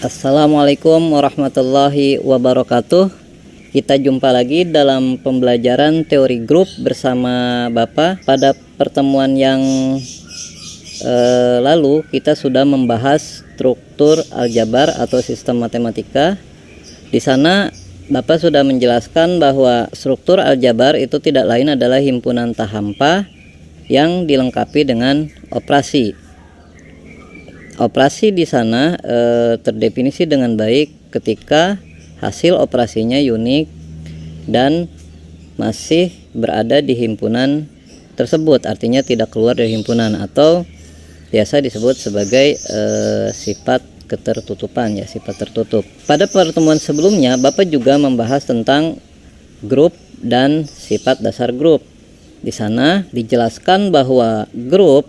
Assalamualaikum warahmatullahi wabarakatuh. Kita jumpa lagi dalam pembelajaran teori grup bersama Bapak. Pada pertemuan yang lalu kita sudah membahas struktur aljabar atau sistem matematika. Di sana Bapak sudah menjelaskan bahwa struktur aljabar itu tidak lain adalah himpunan tak hampa yang dilengkapi dengan operasi. Operasi di sana terdefinisi dengan baik ketika hasil operasinya unik dan masih berada di himpunan tersebut, artinya tidak keluar dari himpunan atau biasa disebut sebagai sifat ketertutupan, ya, sifat tertutup. Pada pertemuan sebelumnya Bapak juga membahas tentang grup dan sifat dasar grup. Di sana dijelaskan bahwa grup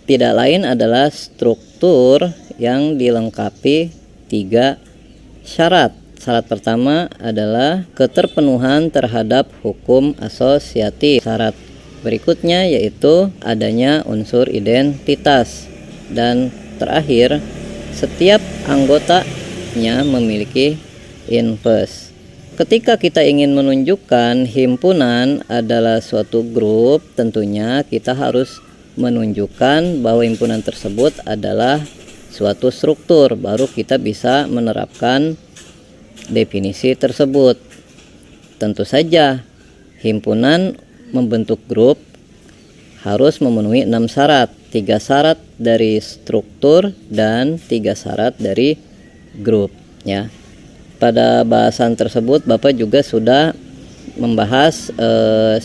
tidak lain adalah struktur yang dilengkapi 3 syarat. Syarat pertama adalah keterpenuhan terhadap hukum asosiatif. Syarat berikutnya yaitu adanya unsur identitas. Dan terakhir, setiap anggotanya memiliki inverse. Ketika kita ingin menunjukkan himpunan adalah suatu grup, tentunya kita harus menunjukkan bahwa himpunan tersebut adalah suatu struktur, baru kita bisa menerapkan definisi tersebut. Tentu saja himpunan membentuk grup harus memenuhi 6 syarat, 3 syarat dari struktur dan 3 syarat dari grup, ya. Pada bahasan tersebut Bapak juga sudah membahas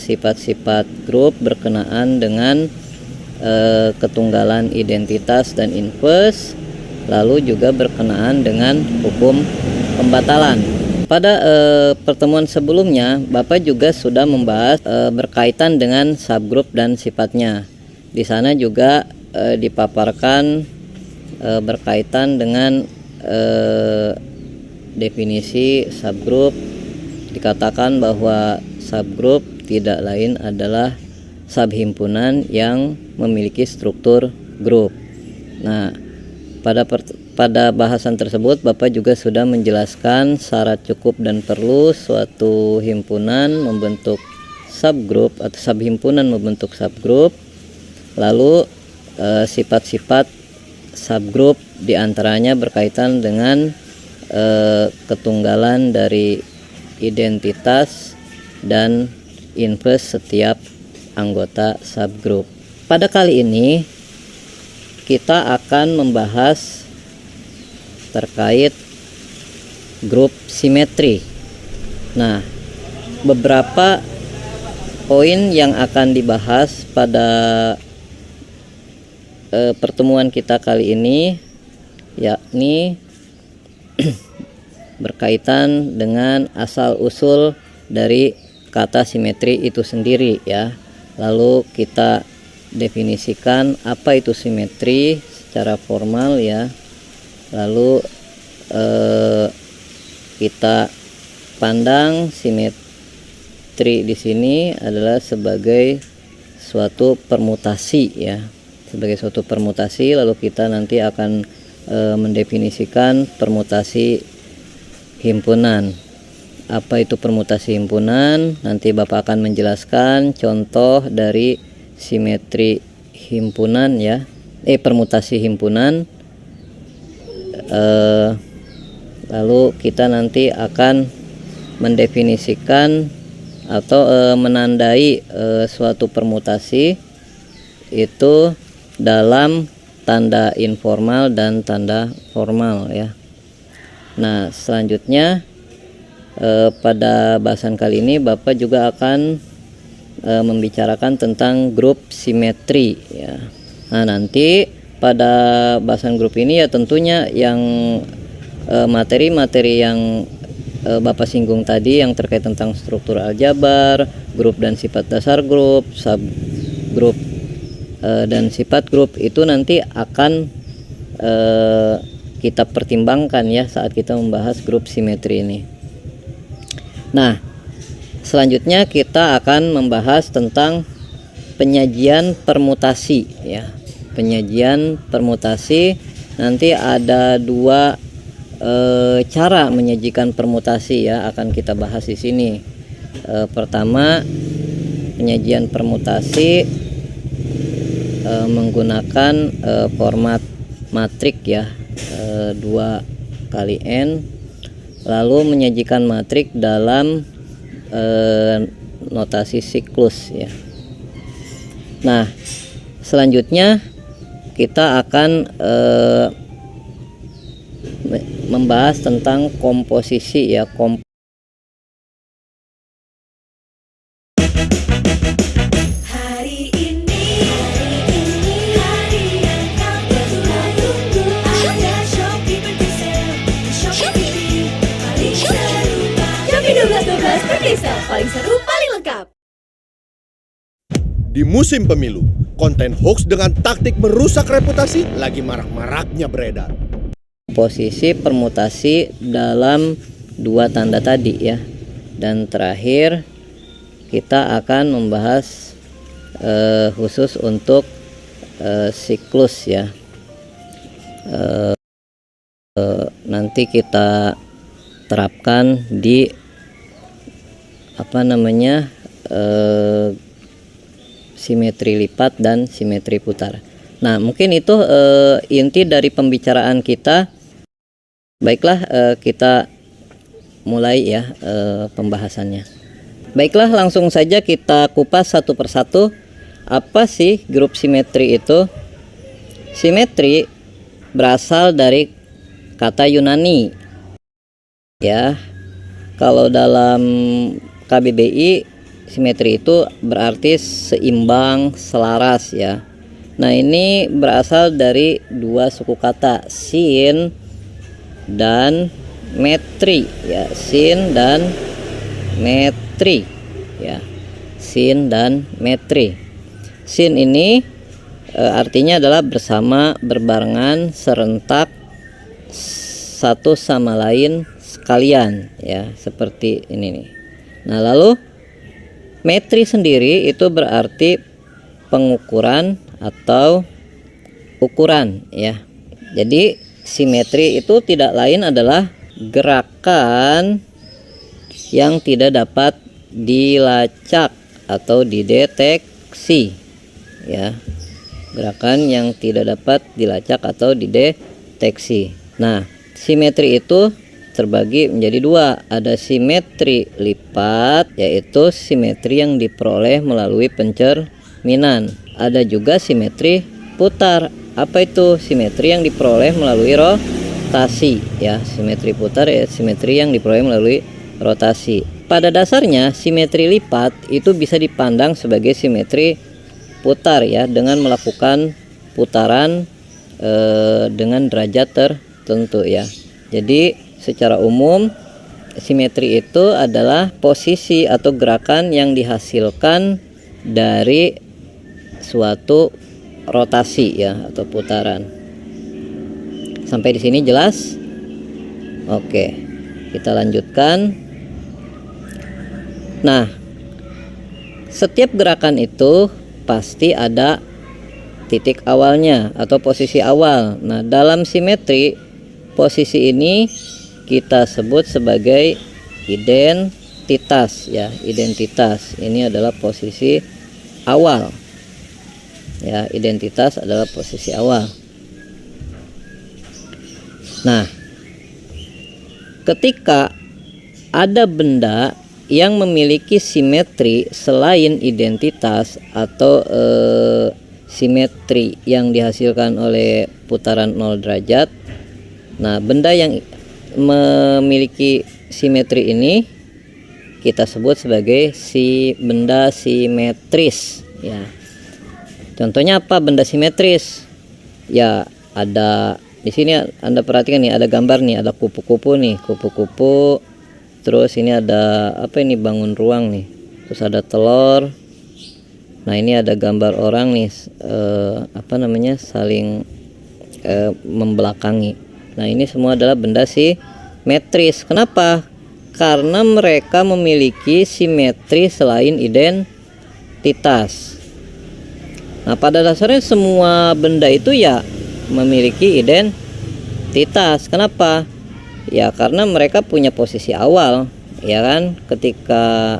sifat-sifat grup berkenaan dengan ketunggalan identitas dan inverse, lalu juga berkenaan dengan hukum pembatalan. Pada pertemuan sebelumnya Bapak juga sudah membahas berkaitan dengan subgrup dan sifatnya. Di sana juga dipaparkan berkaitan dengan definisi subgrup. Dikatakan bahwa subgrup tidak lain adalah subhimpunan yang memiliki struktur grup. Nah, pada bahasan tersebut Bapak juga sudah menjelaskan syarat cukup dan perlu suatu himpunan membentuk subgrup atau subhimpunan membentuk subgrup. Lalu sifat-sifat subgrup diantaranya berkaitan dengan ketunggalan dari identitas dan inverse setiap anggota subgrup. Pada kali ini kita akan membahas terkait grup simetri. Nah, beberapa poin yang akan dibahas pada pertemuan kita kali ini yakni berkaitan dengan asal-usul dari kata simetri itu sendiri, ya. Lalu kita definisikan apa itu simetri secara formal, ya. Lalu kita pandang simetri di sini adalah sebagai suatu permutasi, ya. Sebagai suatu permutasi, lalu kita nanti akan mendefinisikan permutasi himpunan. Apa itu permutasi himpunan? Nanti Bapak akan menjelaskan contoh dari simetri himpunan, ya. Permutasi himpunan. Lalu kita nanti akan mendefinisikan atau menandai suatu permutasi itu dalam tanda informal dan tanda formal, ya. Nah, selanjutnya pada bahasan kali ini Bapak juga akan membicarakan tentang grup simetri, ya. Nah, nanti pada bahasan grup ini ya tentunya yang materi-materi yang Bapak singgung tadi yang terkait tentang struktur aljabar, grup dan sifat dasar grup, subgrup dan sifat grup itu nanti akan kita pertimbangkan, ya, saat kita membahas grup simetri ini. Nah, selanjutnya kita akan membahas tentang penyajian permutasi, ya. Penyajian permutasi nanti ada dua cara menyajikan permutasi ya akan kita bahas di sini. Pertama, penyajian permutasi menggunakan format matrik ya, 2 kali n, lalu menyajikan matrik dalam notasi siklus ya. Nah, selanjutnya kita akan membahas tentang komposisi ya. Hari ini hari yang kau tunggu-tunggu. Ada Shopee bergeser, Shopee paling seru. Shopee 12.12 bergeser, paling seru, paling lengkap. Di musim pemilu, konten hoax dengan taktik merusak reputasi lagi marak-maraknya beredar. Posisi permutasi dalam 2 tanda tadi ya. Dan terakhir kita akan membahas khusus untuk siklus ya. Nanti kita terapkan di simetri lipat dan simetri putar. Nah, mungkin itu inti dari pembicaraan kita. Baiklah, kita mulai ya pembahasannya. Baiklah, langsung saja kita kupas satu persatu. Apa sih grup simetri itu? Simetri berasal dari kata Yunani ya. Kalau dalam KBBI, simetri itu berarti seimbang, selaras ya. Nah, ini berasal dari 2 suku kata, sin dan metri ya, sin dan metri ya, sin dan metri. Sin ini artinya adalah bersama, berbarengan, serentak, satu sama lain sekalian ya, seperti ini nih. Nah, lalu metri sendiri itu berarti pengukuran atau ukuran ya. Jadi simetri itu tidak lain adalah gerakan yang tidak dapat dilacak atau dideteksi ya. Gerakan yang tidak dapat dilacak atau dideteksi. Nah, simetri itu terbagi menjadi 2. Ada simetri lipat, yaitu simetri yang diperoleh melalui pencerminan. Ada juga simetri putar. Apa itu? Simetri yang diperoleh melalui rotasi ya. Simetri putar ya, simetri yang diperoleh melalui rotasi. Pada dasarnya simetri lipat itu bisa dipandang sebagai simetri putar ya, dengan melakukan putaran dengan derajat tertentu ya. Jadi secara umum simetri itu adalah posisi atau gerakan yang dihasilkan dari suatu rotasi ya atau putaran. Sampai di sini jelas? Oke, kita lanjutkan. Nah, setiap gerakan itu pasti ada titik awalnya atau posisi awal. Nah, dalam simetri, posisi ini kita sebut sebagai identitas ya. Identitas ini adalah posisi awal ya. Identitas adalah posisi awal. Nah, ketika ada benda yang memiliki simetri selain identitas atau simetri yang dihasilkan oleh putaran 0 derajat. Nah, benda yang memiliki simetri ini kita sebut sebagai benda simetris ya. Contohnya apa benda simetris? Ya, ada di sini Anda perhatikan nih, ada gambar nih, ada kupu-kupu nih, kupu-kupu. Terus ini ada apa ini, bangun ruang nih. Terus ada telur. Nah, ini ada gambar orang nih, saling membelakangi. Nah, ini semua adalah benda simetris. Kenapa? Karena mereka memiliki simetri selain identitas. Nah, pada dasarnya semua benda itu ya memiliki identitas. Kenapa? Ya karena mereka punya posisi awal, ya kan, ketika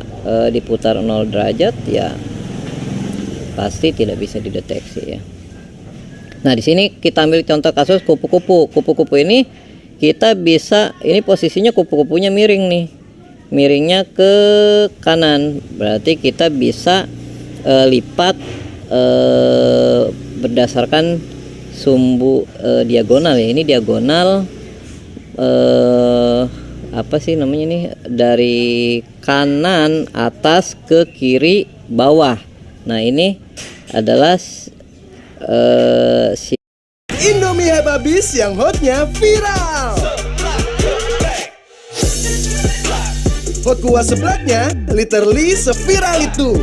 diputar 0 derajat ya pasti tidak bisa dideteksi ya. Nah, di sini kita ambil contoh kasus kupu-kupu. Kupu-kupu ini kita bisa, ini posisinya kupu-kupunya miring nih. Miringnya ke kanan. Berarti kita bisa lipat berdasarkan sumbu diagonal ya. Ini diagonal apa sih namanya ini, dari kanan atas ke kiri bawah. Nah, ini adalah Indomie Hababis yang hotnya viral. Hot kuah seblaknya literally seviral itu.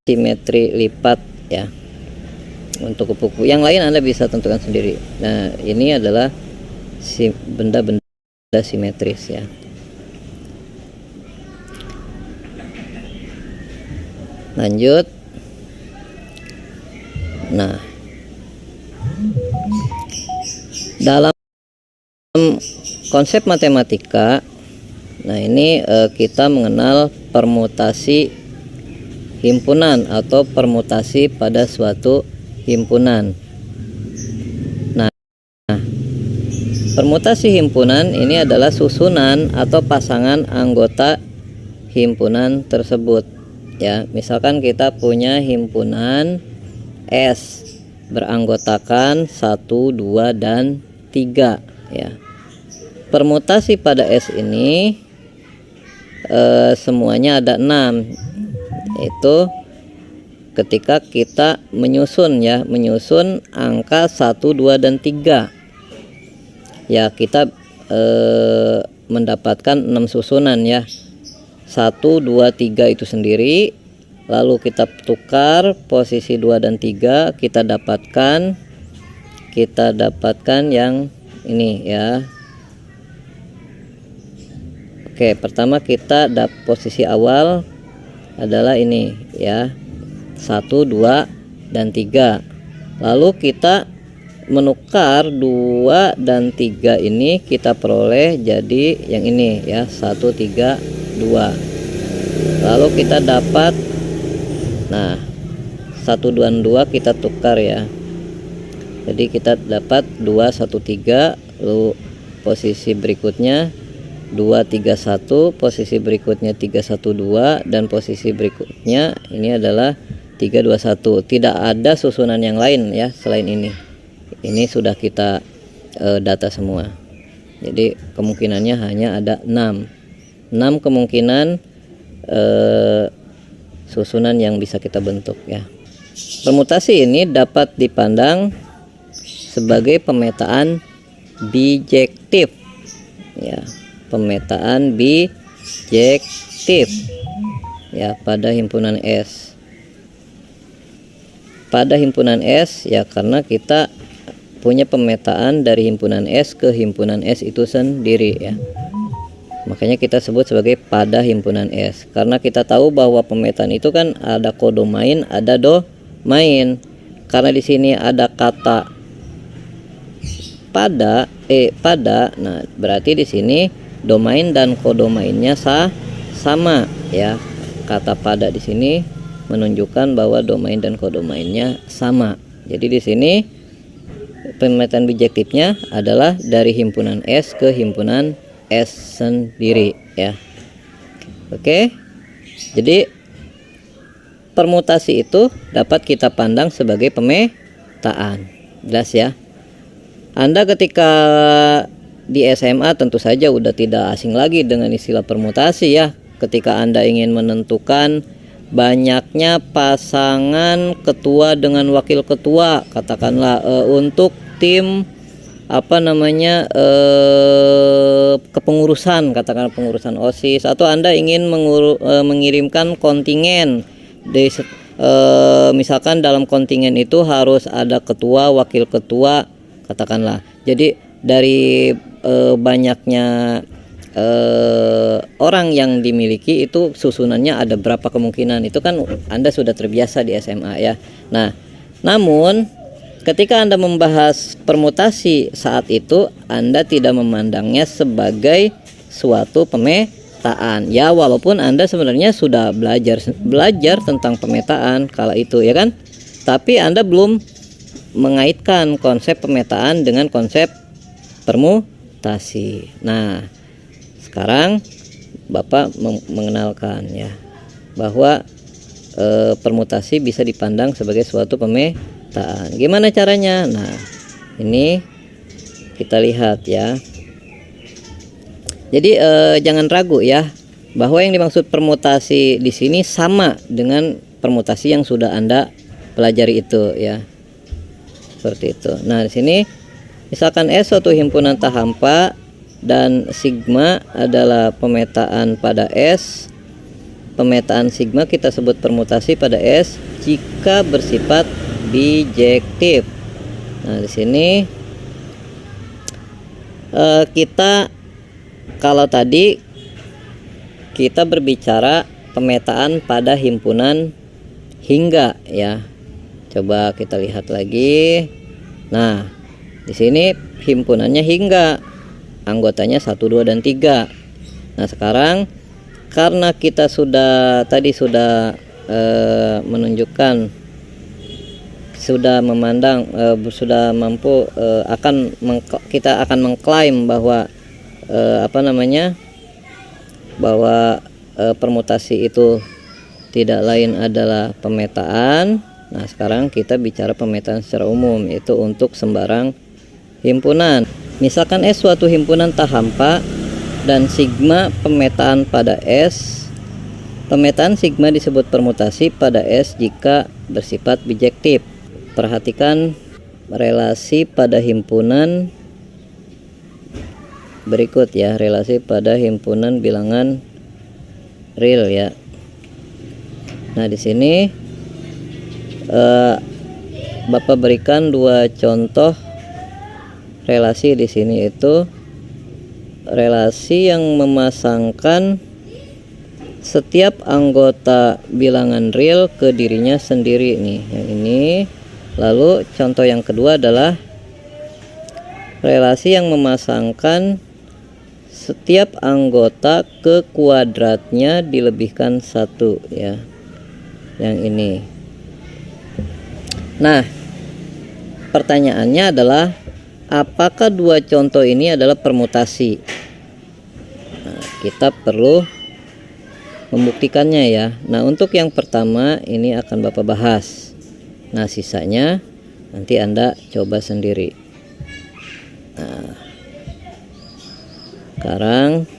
simetri lipat ya. Untuk kupu-kupu yang lain Anda bisa tentukan sendiri. Nah, ini adalah benda-benda simetris ya. Lanjut. Nah, dalam konsep matematika, nah ini kita mengenal permutasi himpunan atau permutasi pada suatu himpunan. Nah, permutasi himpunan ini adalah susunan atau pasangan anggota himpunan tersebut. Ya, misalkan kita punya himpunan S beranggotakan 1, 2, dan 3 ya. Permutasi pada S ini semuanya ada 6. Itu ketika kita menyusun ya, menyusun angka 1, 2, dan 3 ya, kita mendapatkan 6 susunan ya. 1, 2, 3 itu sendiri, lalu kita tukar posisi 2 dan 3, kita dapatkan yang ini ya. Oke, pertama kita posisi awal adalah ini ya, 1, 2, dan 3. Lalu kita menukar 2 dan 3 ini, kita peroleh jadi yang ini ya, 1, 3, 2. Lalu kita dapat, nah 1, 2, dan 2 kita tukar ya. Jadi kita dapat 2, 1, 3. Lalu posisi berikutnya 2, 3, 1. Posisi berikutnya 3, 1, 2. Dan posisi berikutnya ini adalah 3, 2, 1. Tidak ada susunan yang lain ya selain ini. Ini sudah kita data semua. Jadi kemungkinannya hanya ada 6 kemungkinan susunan yang bisa kita bentuk ya. Permutasi ini dapat dipandang sebagai pemetaan bijektif ya, pemetaan bijektif ya pada himpunan S. Pada himpunan S ya, karena kita punya pemetaan dari himpunan S ke himpunan S itu sendiri ya. Makanya kita sebut sebagai pada himpunan S, karena kita tahu bahwa pemetaan itu kan ada kodomain, ada domain. Karena di sini ada kata pada, nah berarti di sini domain dan kodomainnya sama ya. Kata pada di sini menunjukkan bahwa domain dan kodomainnya sama. Jadi di sini pemetaan bijektifnya adalah dari himpunan S ke himpunan S sendiri ya. Oke. Jadi permutasi itu dapat kita pandang sebagai pemetaan. Jelas ya. Anda ketika di SMA tentu saja udah tidak asing lagi dengan istilah permutasi ya. Ketika Anda ingin menentukan banyaknya pasangan ketua dengan wakil ketua, katakanlah untuk tim kepengurusan, katakan pengurusan OSIS, atau Anda ingin mengirimkan kontingen misalkan dalam kontingen itu harus ada ketua, wakil ketua, katakanlah. Jadi dari banyaknya orang yang dimiliki itu susunannya ada berapa kemungkinan, itu kan Anda sudah terbiasa di SMA ya. Nah, namun ketika Anda membahas permutasi saat itu, Anda tidak memandangnya sebagai suatu pemetaan. Ya, walaupun Anda sebenarnya sudah belajar tentang pemetaan kala itu, ya kan? Tapi Anda belum mengaitkan konsep pemetaan dengan konsep permutasi. Nah, sekarang Bapak mengenalkan ya bahwa permutasi bisa dipandang sebagai suatu pemetaan. Gimana caranya? Nah, ini kita lihat ya. Jadi jangan ragu ya bahwa yang dimaksud permutasi di sini sama dengan permutasi yang sudah Anda pelajari itu ya. Seperti itu. Nah, di sini misalkan S suatu himpunan tak hampa dan sigma adalah pemetaan pada S. Pemetaan sigma kita sebut permutasi pada S jika bersifat bijektif. Nah, di sini kita kalau tadi kita berbicara pemetaan pada himpunan hingga ya. Coba kita lihat lagi. Nah, di sini himpunannya hingga, anggotanya 1, 2 dan 3. Nah, sekarang karena kita sudah menunjukkan, sudah memandang, sudah mampu kita akan mengklaim bahwa bahwa permutasi itu tidak lain adalah pemetaan. Nah, sekarang kita bicara pemetaan secara umum, yaitu untuk sembarang himpunan. Misalkan S suatu himpunan tak hampa dan sigma pemetaan pada S. Pemetaan sigma disebut permutasi pada S jika bersifat bijektif. Perhatikan relasi pada himpunan berikut ya, relasi pada himpunan bilangan real ya. Nah, di sini Bapak berikan 2 contoh relasi di sini, itu relasi yang memasangkan setiap anggota bilangan real ke dirinya sendiri nih, yang ini. Lalu contoh yang kedua adalah relasi yang memasangkan setiap anggota ke kuadratnya dilebihkan 1 ya, yang ini. Nah, pertanyaannya adalah apakah 2 contoh ini adalah permutasi? Nah, kita perlu membuktikannya ya. Nah, untuk yang pertama ini akan Bapak bahas. Nah, sisanya nanti Anda coba sendiri. Nah, sekarang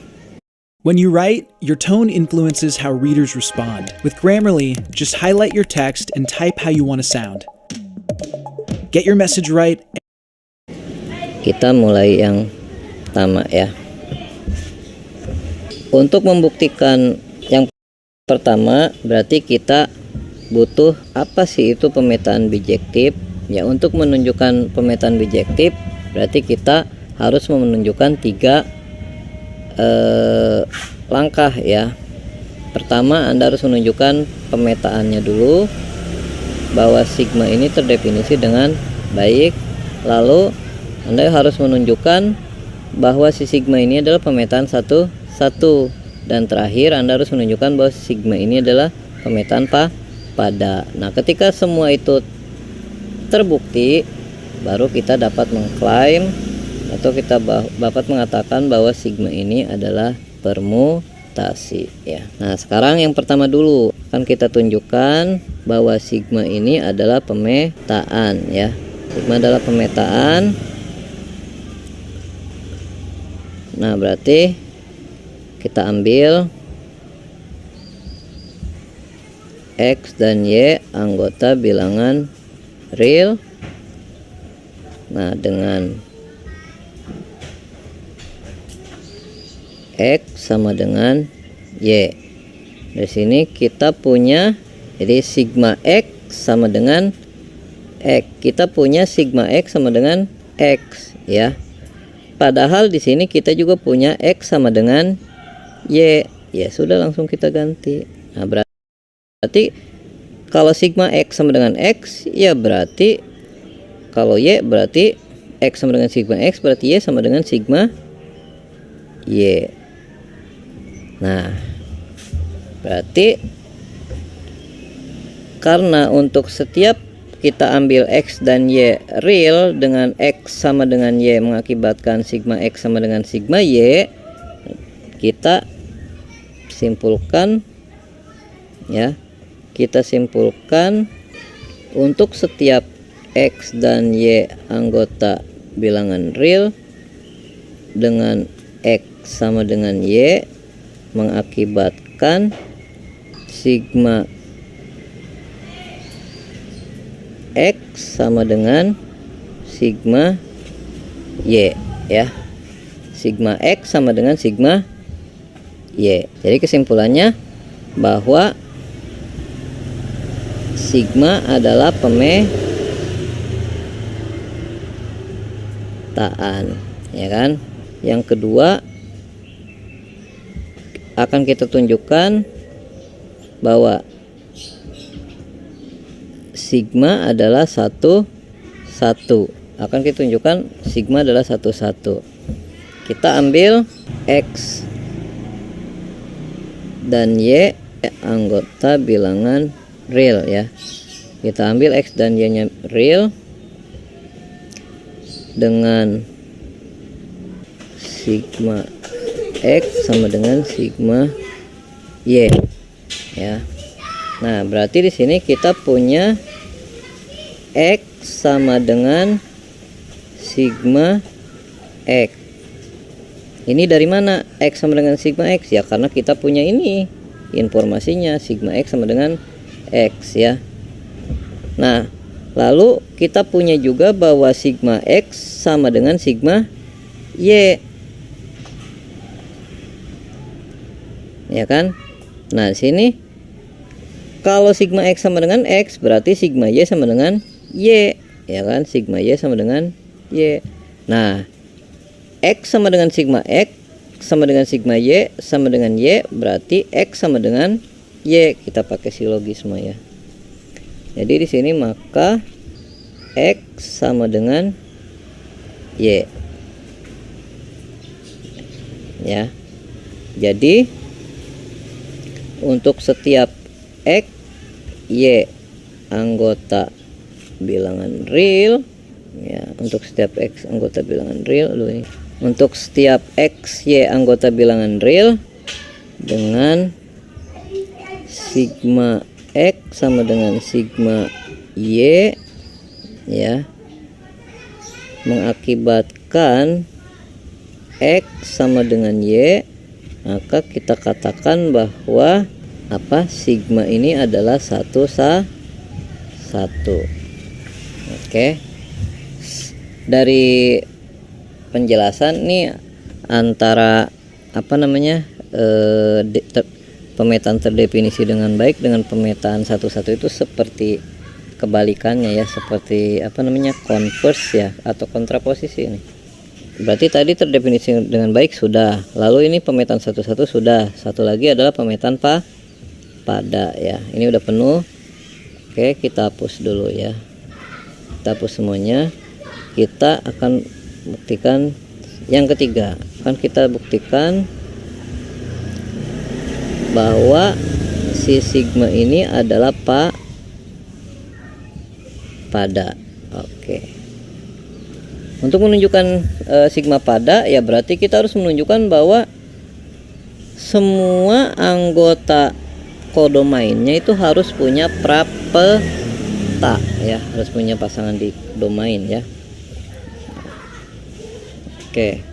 When you write, your tone influences how readers respond. With Grammarly, just highlight your text and type how you want to sound. Get your message right. kita mulai yang pertama ya. Untuk membuktikan yang pertama, berarti kita butuh apa sih itu pemetaan bijektif ya. Untuk menunjukkan pemetaan bijektif, berarti kita harus menunjukkan 3 langkah ya. Pertama, Anda harus menunjukkan pemetaannya dulu, bahwa sigma ini terdefinisi dengan baik. Lalu Anda harus menunjukkan bahwa si sigma ini adalah pemetaan 1, 1. Dan terakhir, Anda harus menunjukkan bahwa sigma ini adalah pemetaan pada. Nah, ketika semua itu terbukti, baru kita dapat mengklaim atau kita dapat mengatakan bahwa sigma ini adalah permutasi ya. Nah, sekarang yang pertama dulu kan kita tunjukkan bahwa sigma ini adalah pemetaan ya. Sigma adalah pemetaan. Nah, berarti kita ambil X dan Y anggota bilangan real. Nah, dengan X sama dengan Y. Di sini kita punya, jadi sigma X sama dengan X. Kita punya sigma X sama dengan X ya. Padahal di sini kita juga punya X sama dengan Y. Ya sudah, langsung kita ganti. Nah, berarti kalau sigma X sama dengan X, ya berarti Kalau Y berarti X sama dengan sigma X, berarti Y sama dengan sigma Y. Nah, berarti karena untuk setiap kita ambil X dan Y real dengan X sama dengan Y mengakibatkan sigma X sama dengan sigma Y, kita simpulkan ya, kita simpulkan untuk setiap X dan Y anggota bilangan real dengan X sama dengan Y mengakibatkan sigma X sama dengan sigma Y ya. Sigma X sama dengan sigma Y. Jadi kesimpulannya bahwa sigma adalah pemetaan, ya kan? Yang kedua akan kita tunjukkan bahwa sigma adalah satu. Akan kita tunjukkan sigma adalah satu. Kita ambil X dan Y anggota bilangan real ya. Kita ambil X dan Y nya real dengan sigma X sama dengan sigma Y ya. Nah, berarti di sini kita punya X sama dengan sigma X. Ini dari mana X sama dengan sigma X ya? Karena kita punya ini informasinya, sigma X sama dengan X ya. Nah, lalu kita punya juga bahwa sigma X sama dengan sigma Y, ya kan? Nah, sini kalau sigma X sama dengan X, berarti sigma Y sama dengan Y, ya kan? Sigma Y sama dengan Y. Nah, X sama dengan sigma X sama dengan sigma Y sama dengan Y, berarti X sama dengan Y. Kita pakai silogisme ya. Jadi di sini maka X sama dengan Y. Ya. Jadi untuk setiap X, Y anggota bilangan real ya, untuk setiap X anggota bilangan real untuk setiap X, Y anggota bilangan real dengan sigma X sama dengan sigma Y ya, mengakibatkan X sama dengan Y, maka kita katakan bahwa sigma ini adalah satu. Oke. Dari penjelasan nih antara pemetaan terdefinisi dengan baik dengan pemetaan satu-satu itu seperti kebalikannya ya, seperti konvers ya atau kontraposisi ini. Berarti tadi terdefinisi dengan baik sudah, lalu ini pemetaan satu-satu sudah, satu lagi adalah pemetaan pada ya. Ini udah penuh. Oke, kita hapus dulu ya, kita hapus semuanya. Kita akan buktikan yang ketiga, akan kita buktikan bahwa si sigma ini adalah pada. Oke. Untuk menunjukkan sigma pada ya, berarti kita harus menunjukkan bahwa semua anggota kodomainnya itu harus punya prapeta ya, harus punya pasangan di domain ya. Oke.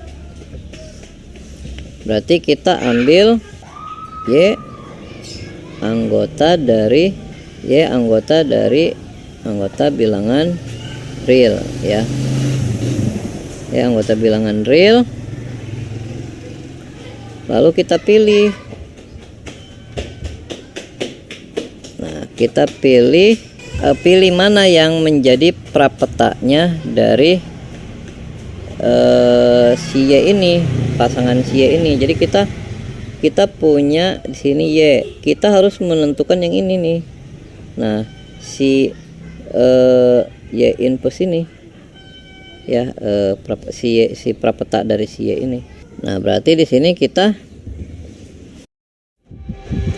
Berarti kita ambil Y anggota dari anggota bilangan real ya. Ya, anggota bilangan real. Lalu kita pilih. Nah, kita pilih mana yang menjadi prapetanya dari si Y ini, pasangan si Y ini. Jadi kita punya di sini Y. Kita harus menentukan yang ini nih. Nah, si Y input ini ya si prapeta dari si Y ini. Nah, berarti di sini kita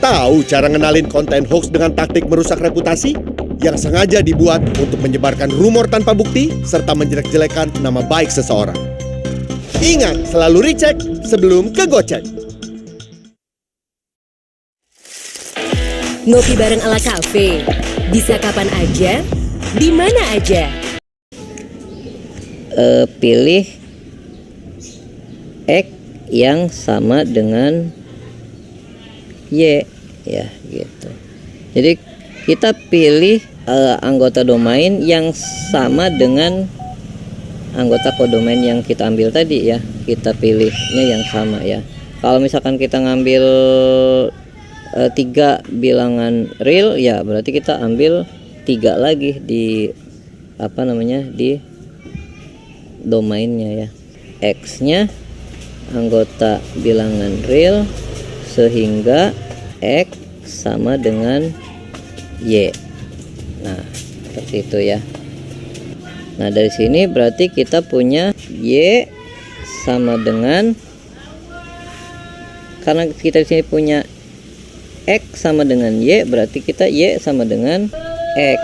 Tahu cara ngenalin konten hoax dengan taktik merusak reputasi? Yang sengaja dibuat untuk menyebarkan rumor tanpa bukti serta menjelek-jelekan nama baik seseorang. Ingat, selalu recheck sebelum kegocek. Ngopi bareng ala kafe. Bisa kapan aja, di mana aja. pilih X yang sama dengan Y, ya gitu. Jadi kita pilih anggota domain yang sama dengan anggota kodomain yang kita ambil tadi ya. Kita pilihnya yang sama ya. Kalau misalkan kita ngambil 3 bilangan real, ya berarti kita ambil 3 lagi di di domainnya ya. X-nya anggota bilangan real sehingga X sama dengan Y. Nah, seperti itu ya. Nah, dari sini berarti kita punya Y sama dengan, karena kita di sini punya X sama dengan Y, berarti kita Y sama dengan X.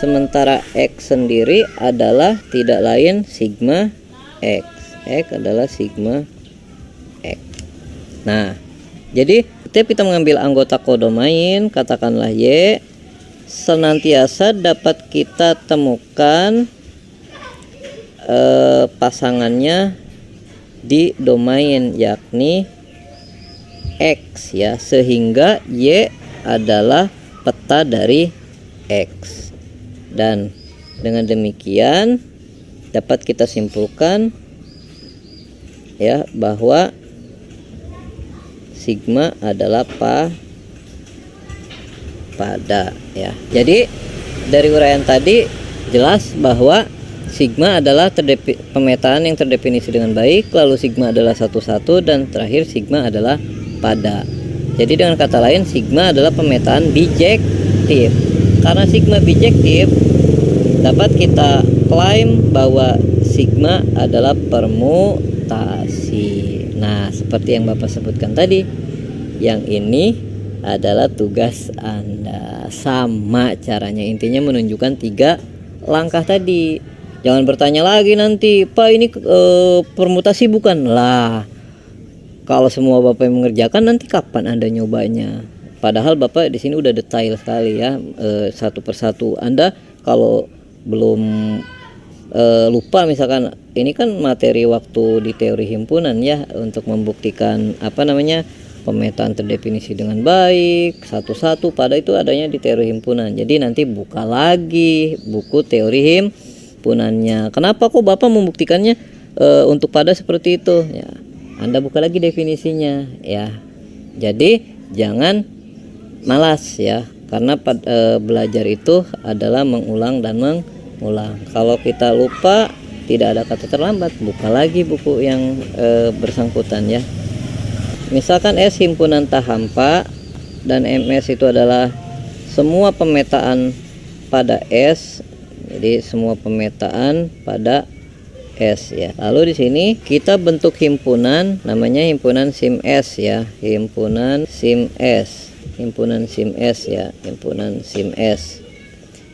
Sementara X sendiri adalah tidak lain sigma X. X adalah sigma X. Nah, jadi setiap kita mengambil anggota kodomain, katakanlah Y, senantiasa dapat kita temukan pasangannya di domain, yakni X ya, sehingga Y adalah peta dari X. Dan dengan demikian dapat kita simpulkan ya bahwa sigma adalah pada ya. Jadi dari uraian tadi jelas bahwa sigma adalah pemetaan yang terdefinisi dengan baik, lalu sigma adalah 1,1, dan terakhir sigma adalah pada. Jadi dengan kata lain, sigma adalah pemetaan bijektif. Karena sigma bijektif, dapat kita klaim bahwa sigma adalah permutasi. Nah, seperti yang Bapak sebutkan tadi, yang ini adalah tugas Anda. Sama caranya, intinya menunjukkan 3 langkah tadi. Jangan bertanya lagi nanti, Pak ini permutasi bukan? Lah, kalau semua Bapak yang mengerjakan, nanti kapan Anda nyobanya? Padahal Bapak di sini udah detail sekali ya, satu persatu. Anda kalau belum lupa, misalkan ini kan materi waktu di teori himpunan ya, untuk membuktikan pemetaan terdefinisi dengan baik, satu-satu pada itu adanya di teori himpunan. Jadi nanti buka lagi buku teori himpunannya. Kenapa kok Bapak membuktikannya untuk pada seperti itu? Ya, Anda buka lagi definisinya ya. Jadi jangan malas ya, karena belajar itu adalah mengulang dan mengulang. Kalau kita lupa, tidak ada kata terlambat, buka lagi buku yang bersangkutan ya. Misalkan S himpunan tak hampa dan MS itu adalah semua pemetaan pada S. Jadi semua pemetaan pada S ya. Lalu di sini kita bentuk himpunan, namanya himpunan sim S ya, himpunan sim S. Himpunan sim S ya, himpunan sim S.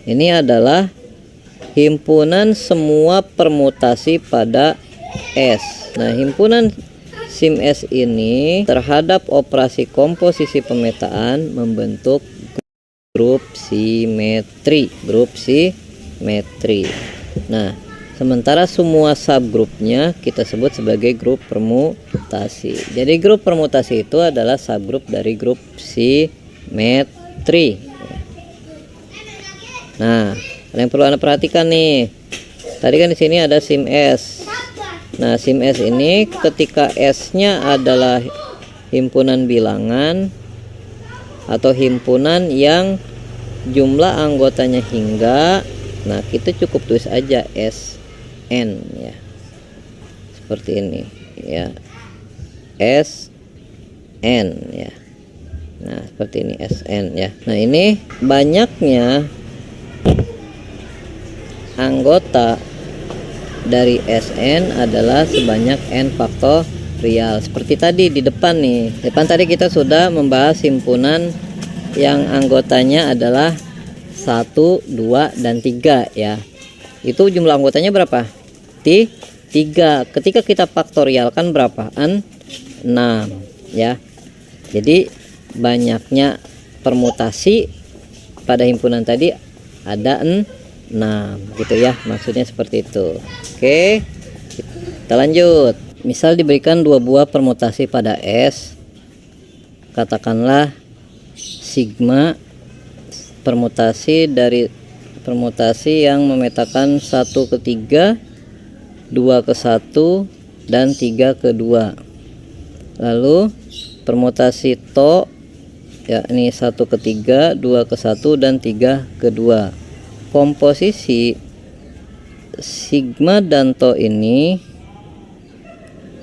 Ini adalah himpunan semua permutasi pada S. Nah, himpunan sim S ini terhadap operasi komposisi pemetaan membentuk grup simetri, Nah, sementara semua subgrupnya kita sebut sebagai grup permutasi. Jadi grup permutasi itu adalah subgrup dari grup simetri. Nah, yang perlu Anda perhatikan nih. Tadi kan di sini ada sim S. Nah, sim S ini ketika S-nya adalah himpunan bilangan atau himpunan yang jumlah anggotanya hingga, nah kita cukup tulis aja SN ya. Seperti ini ya. SN ya. Nah, seperti ini SN ya. Nah, ini banyaknya anggota dari Sn adalah sebanyak n faktorial. Seperti tadi di depan nih. Depan tadi kita sudah membahas himpunan yang anggotanya adalah 1, 2, dan 3 ya. Itu jumlah anggotanya berapa? 3. Ketika kita faktorialkan berapa? 6 ya. Jadi banyaknya permutasi pada himpunan tadi ada 6 gitu ya, maksudnya seperti itu. Oke, kita lanjut. Misal diberikan 2 buah permutasi pada S, katakanlah sigma permutasi dari permutasi yang memetakan 1 ke 3, 2 ke 1, dan 3 ke 2. Lalu permutasi to yakni 1 ke 3, 2 ke 1, dan 3 ke 2. Komposisi sigma dan to ini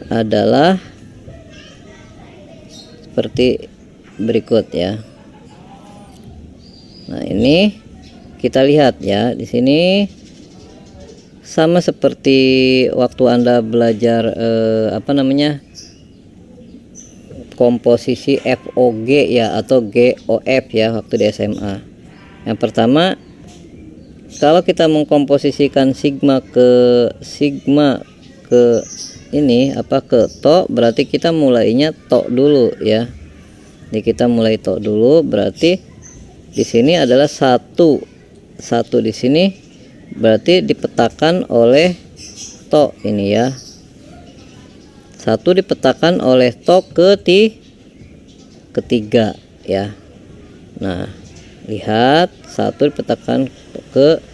adalah seperti berikut ya. Nah, ini kita lihat ya, di sini sama seperti waktu Anda belajar komposisi FOG ya, atau GOF ya, waktu di SMA. Yang pertama, kalau kita mengkomposisikan sigma ke ini ke to, berarti kita mulainya to dulu ya. Jadi kita mulai to dulu, berarti di sini adalah 1 di sini, berarti dipetakan oleh to ini ya. 1 dipetakan oleh to ketiga ya. Nah, lihat 1 dipetakan ke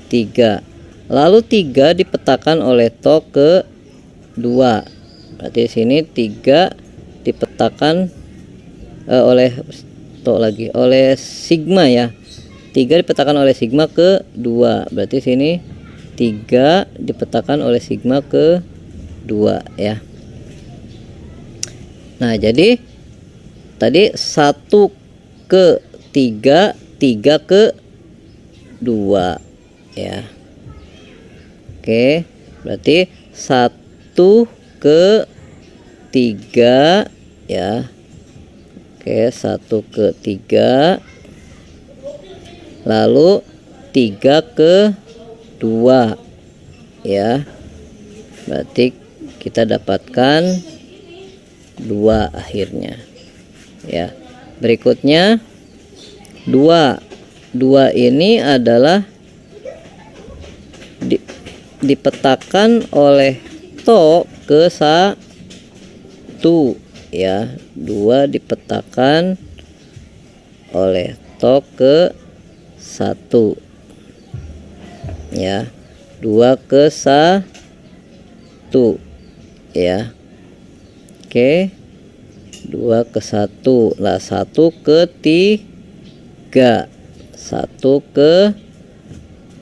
3, lalu 3 dipetakan oleh to ke 2, berarti di sini 3 dipetakan oleh sigma ya. 3 dipetakan oleh sigma ke 2, berarti sini 3 dipetakan oleh sigma ke 2 ya. Nah, jadi tadi 1 ke 3, 3 ke 2 ya. Oke, berarti 1 ke 3 ya. Oke, 1 ke 3, lalu 3 ke 2 ya. Berarti kita dapatkan 2 akhirnya ya. Berikutnya 2 ini adalah dipetakan oleh to ke 1 ya. 2 dipetakan oleh to ke 1 ya. 2 ke 1 ya. Oke, 2 ke 1 lah, 1 ke 3, 1 ke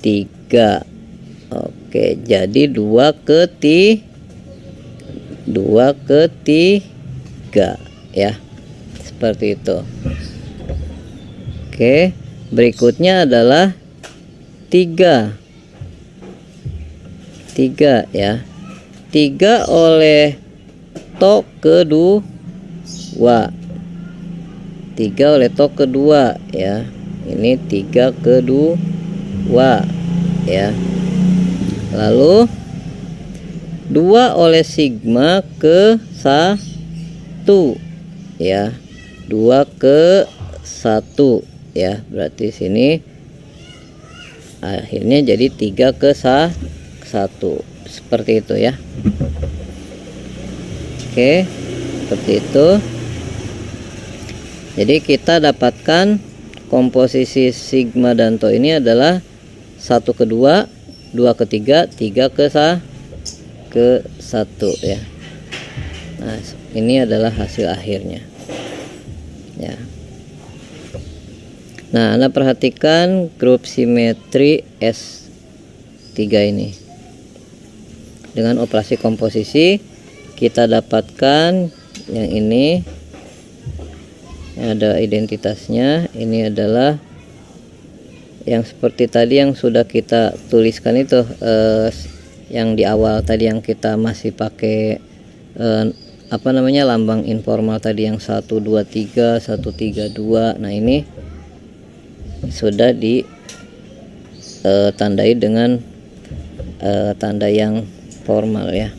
3. Oke, jadi 2 ke 3 ya, seperti itu. Oke, berikutnya adalah 3 ya. 3 oleh to kedua, 3 oleh to kedua ya. Ini 3 kedua ya. Lalu 2 oleh sigma ke 1 ya. 2 ke 1 ya. Berarti sini akhirnya jadi 3 ke 1. Seperti itu ya. Oke, seperti itu. Jadi kita dapatkan komposisi sigma dan to ini adalah 1 ke 2, 2 ke 3, 3 ke 1 ya. Nah, ini adalah hasil akhirnya ya. Nah, Anda perhatikan grup simetri S3 ini. Dengan operasi komposisi kita dapatkan yang ini, ada identitasnya. Ini adalah yang seperti tadi yang sudah kita tuliskan itu, yang di awal tadi yang kita masih pakai lambang informal tadi yang 123 132. Nah ini sudah ditandai dengan tanda yang formal ya.